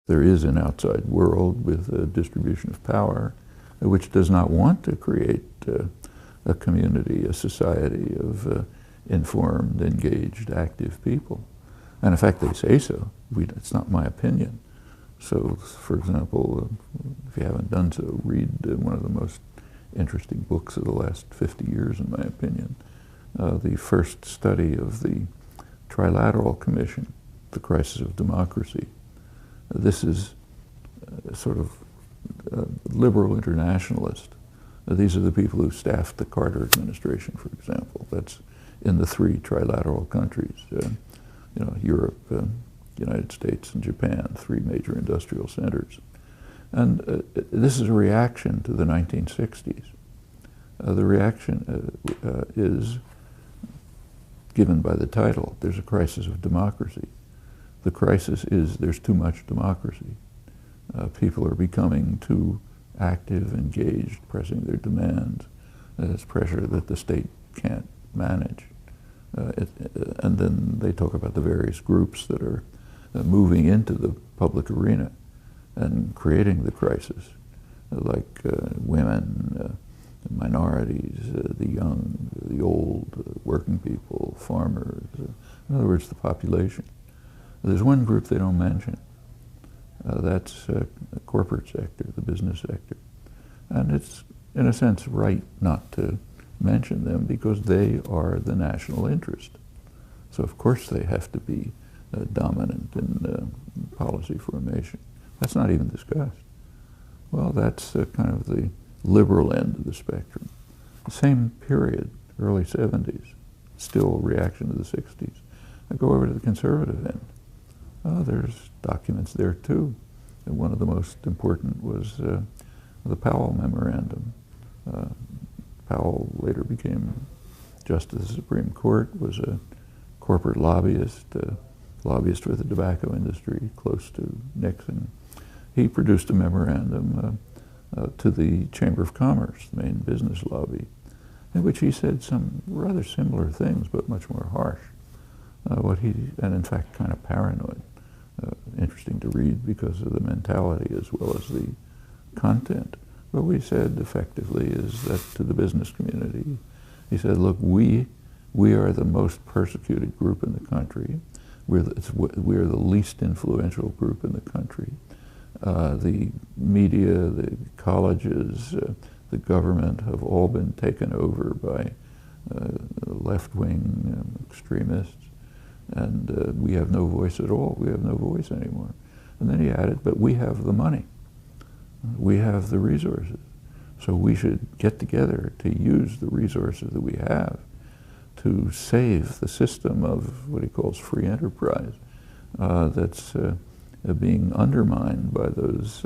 There is an outside world with a distribution of power which does not want to create a community, a society of informed, engaged, active people. And in fact, they say so. It's not my opinion. So, for example, if you haven't done so, read one of the most interesting books of the last 50 years, in my opinion, the first study of the Trilateral Commission, The Crisis of Democracy. This is sort of liberal internationalist. These are the people who staffed the Carter administration, for example. That's in the three trilateral countries, Europe, United States, and Japan, three major industrial centers. And this is a reaction to the 1960s. The reaction is given by the title. There's a crisis of democracy. The crisis is there's too much democracy. People are becoming too active, engaged, pressing their demands. It's pressure that the state can't manage. And then they talk about the various groups that are moving into the public arena and creating the crisis, like women, minorities, the young, the old, working people, farmers, in other words, the population. There's one group they don't mention. That's the corporate sector, the business sector. And it's, in a sense, right not to mention them because they are the national interest. So of course they have to be dominant in policy formation. That's not even discussed. Well, that's kind of the liberal end of the spectrum. The same period, early 70s, still reaction to the 60s. I go over to the conservative end. There's documents there too. And one of the most important was the Powell Memorandum. Powell later became Justice of the Supreme Court, was a corporate lobbyist, lobbyist for the tobacco industry, close to Nixon. He produced a memorandum to the Chamber of Commerce, the main business lobby, in which he said some rather similar things, but much more harsh. And in fact, kind of paranoid. Interesting to read because of the mentality as well as the content. What we said effectively is that to the business community, he said, look, we are the most persecuted group in the country. We're the least influential group in the country. The media, the colleges, the government have all been taken over by left-wing extremists. And we have no voice at all. We have no voice anymore. And then he added, but we have the money. We have the resources. So we should get together to use the resources that we have to save the system of what he calls free enterprise that's being undermined by those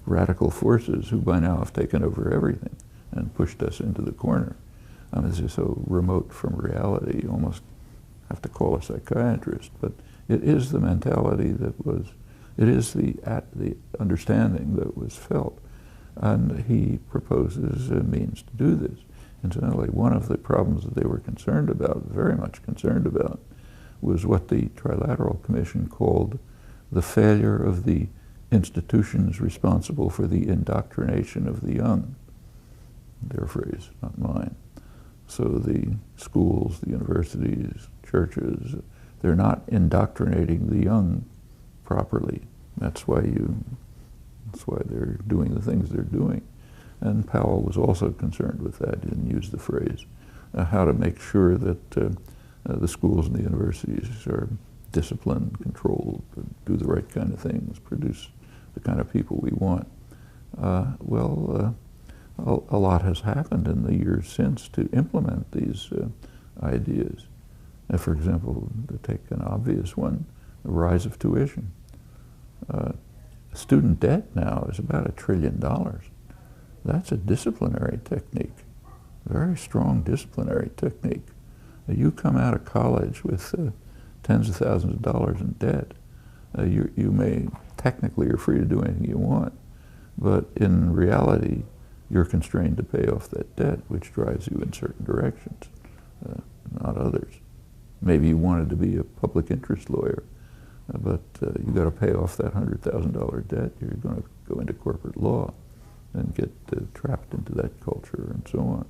radical forces who by now have taken over everything and pushed us into the corner. This is so remote from reality, you almost have to call a psychiatrist, but it is the mentality that was, it is the understanding that was felt. And he proposes a means to do this. Incidentally, one of the problems that they were concerned about, very much concerned about, was what the Trilateral Commission called the failure of the institutions responsible for the indoctrination of the young. Their phrase, not mine. So the schools, the universities, churches, they're not indoctrinating the young properly. That's why they're doing the things they're doing. And Powell was also concerned with that. He didn't use the phrase, how to make sure that the schools and the universities are disciplined, controlled, do the right kind of things, produce the kind of people we want. A lot has happened in the years since to implement these ideas. For example, to take an obvious one, the rise of tuition. Student debt now is about $1 trillion. That's a disciplinary technique, very strong disciplinary technique. You come out of college with tens of thousands of dollars in debt. You may, technically, you're free to do anything you want, but in reality, you're constrained to pay off that debt, which drives you in certain directions, not others. Maybe you wanted to be a public interest lawyer. but you got to pay off that $100,000 debt. You're going to go into corporate law and get trapped into that culture, and so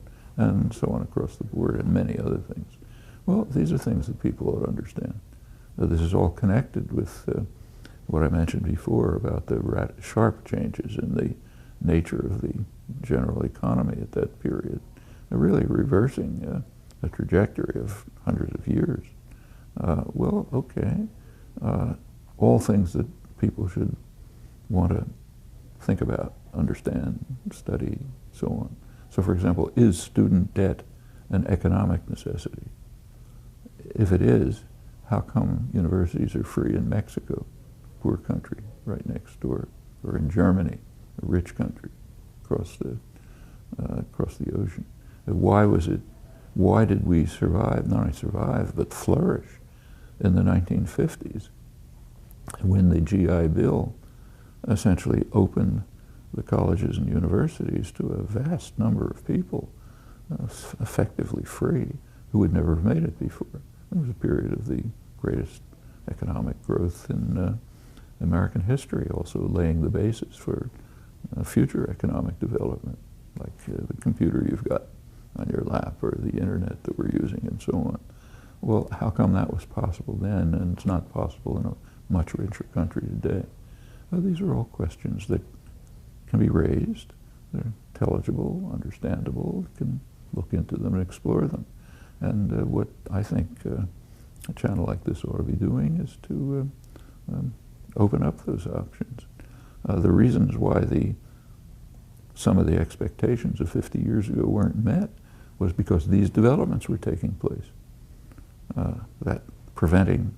on across the board, and many other things. Well, these are things that people ought to understand. This is all connected with what I mentioned before about the sharp changes in the nature of the general economy at that period. They're really reversing a trajectory of hundreds of years. Well, okay, all things that people should want to think about, understand, study, so on. So, for example, is student debt an economic necessity? If it is, how come universities are free in Mexico, poor country, right next door, or in Germany, a rich country, across the ocean? Why did we survive, not only survive, but flourish in the 1950s, when the GI Bill essentially opened the colleges and universities to a vast number of people, effectively free, who would never have made it before? It was a period of the greatest economic growth in American history, also laying the basis for future economic development, like the computer you've got on your lap, or the internet that we're using, and so on. Well, how come that was possible then, and it's not possible in a much richer country today? Well, these are all questions that can be raised. They're intelligible, understandable. You can look into them and explore them. And what I think a channel like this ought to be doing is to open up those options. The reasons why some of the expectations of 50 years ago weren't met was because these developments were taking place. That preventing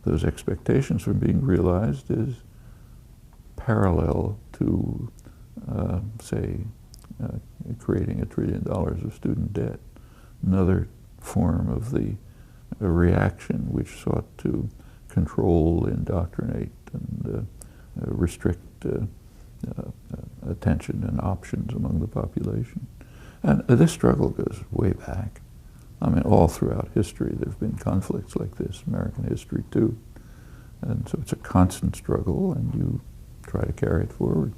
those expectations from being realized is parallel to, say, creating $1 trillion of student debt. Another form of the reaction which sought to control, indoctrinate, and restrict attention and options among the population. And this struggle goes way back. I mean, all throughout history there have been conflicts like this, American history too. And so it's a constant struggle, and you try to carry it forward.